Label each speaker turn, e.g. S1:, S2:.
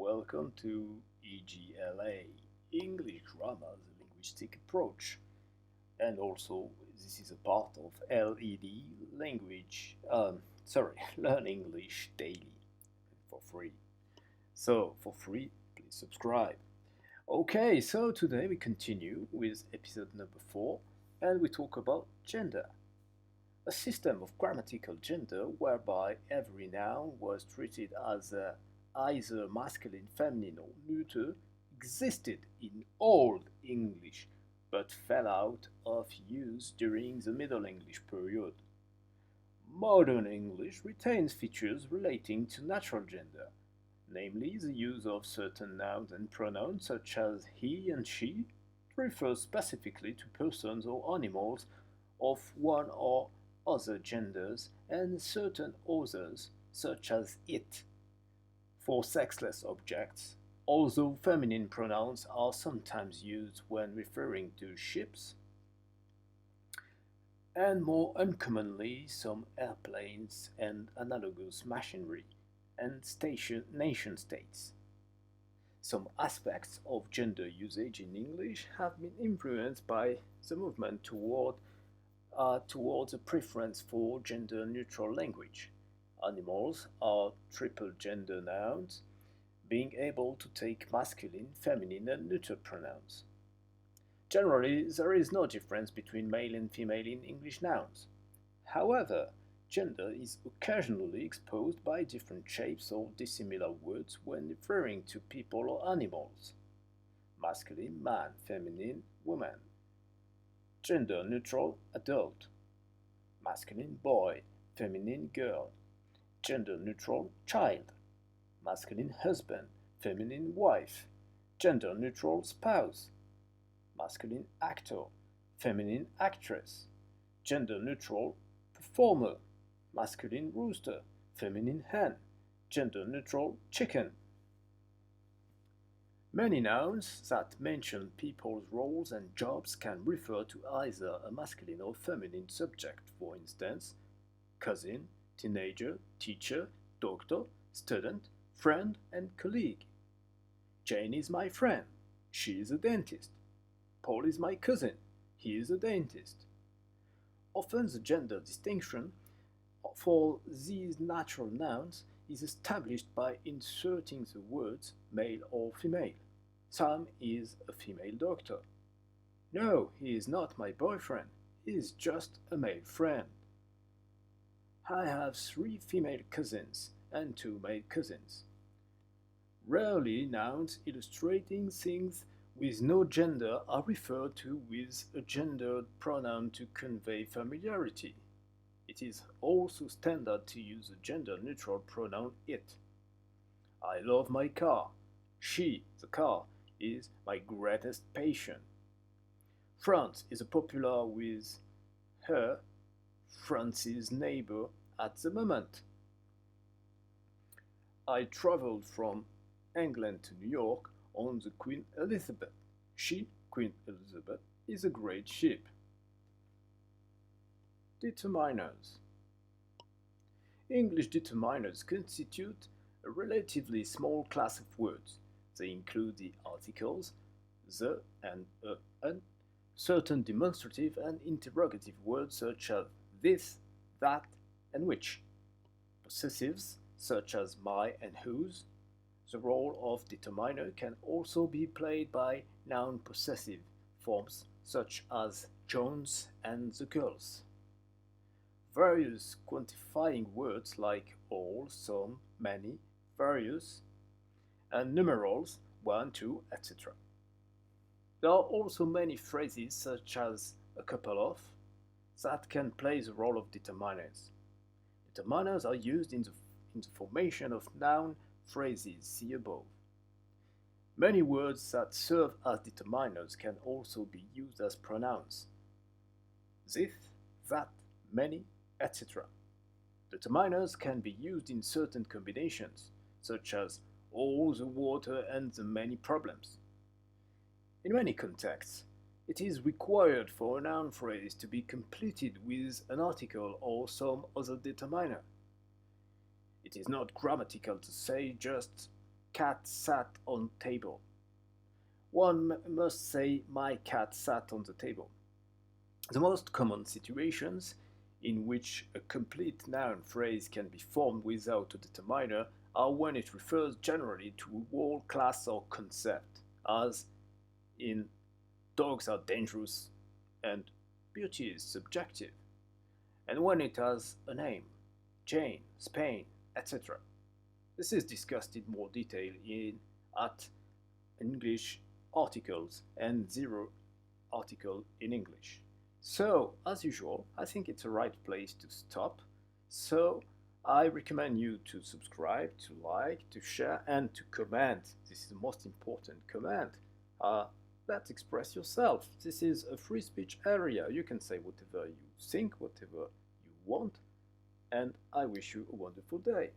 S1: Welcome to EGLA, English Grammar, the Linguistic Approach. And also, this is a part of LED, Learn English Daily for free. So, for free, please subscribe. Okay, so today we continue with episode number 4 and we talk about gender. A system of grammatical gender whereby every noun was treated as either masculine, feminine, or neuter existed in Old English but fell out of use during the Middle English period. Modern English retains features relating to natural gender, namely the use of certain nouns and pronouns such as he and she to refer specifically to persons or animals of one or other genders and certain others such as it for sexless objects, although feminine pronouns are sometimes used when referring to ships, and more uncommonly some airplanes and analogous machinery and nation states. Some aspects of gender usage in English have been influenced by the movement towards a preference for gender neutral language. Animals are triple gender nouns, being able to take masculine, feminine, and neuter pronouns. Generally, there is no difference between male and female in English nouns. However, gender is occasionally exposed by different shapes or dissimilar words when referring to people or animals. Masculine, man; feminine, woman; gender neutral, adult; masculine, boy; feminine, girl; gender neutral, child; masculine, husband; feminine, wife; gender neutral, spouse; masculine, actor; feminine, actress; gender neutral, performer; masculine, rooster; feminine, hen; gender neutral, chicken. Many nouns that mention people's roles and jobs can refer to either a masculine or feminine subject, for instance, cousin, teenager, teacher, doctor, student, friend, and colleague. Jane is my friend. She is a dentist. Paul is my cousin. He is a dentist. Often the gender distinction for these natural nouns is established by inserting the words male or female. Sam is a female doctor. No, he is not my boyfriend. He is just a male friend. I have 3 female cousins and 2 male cousins. Rarely nouns illustrating things with no gender are referred to with a gendered pronoun to convey familiarity. It is also standard to use a gender-neutral pronoun it. I love my car. She, the car, is my greatest patient. France is popular with her, France's neighbor at the moment. I traveled from England to New York on the Queen Elizabeth. She, Queen Elizabeth, is a great ship. Determiners. English determiners constitute a relatively small class of words. They include the articles the and an, certain demonstrative and interrogative words such as this, that, and which, possessives such as my and whose. The role of determiner can also be played by noun possessive forms such as Jones and the girls. Various quantifying words like all, some, many, various, and numerals 1, 2, etc. There are also many phrases such as a couple of that can play the role of determiners. Determiners are used in the formation of noun phrases, see above. Many words that serve as determiners can also be used as pronouns. This, that, many, etc. Determiners can be used in certain combinations, such as all the water and the many problems. In many contexts, it is required for a noun phrase to be completed with an article or some other determiner. It is not grammatical to say just cat sat on table. One must say my cat sat on the table. The most common situations in which a complete noun phrase can be formed without a determiner are when it refers generally to a whole class or concept, as in dogs are dangerous and beauty is subjective, and when it has a name, Jane, Spain, etc. This is discussed in more detail in at English articles and zero article in English. So, as usual, I think it's a right place to stop. So, I recommend you to subscribe, to like, to share, and to comment. This is the most important comment. Let's express yourself. This is a free speech area. You can say whatever you think, whatever you want, and I wish you a wonderful day.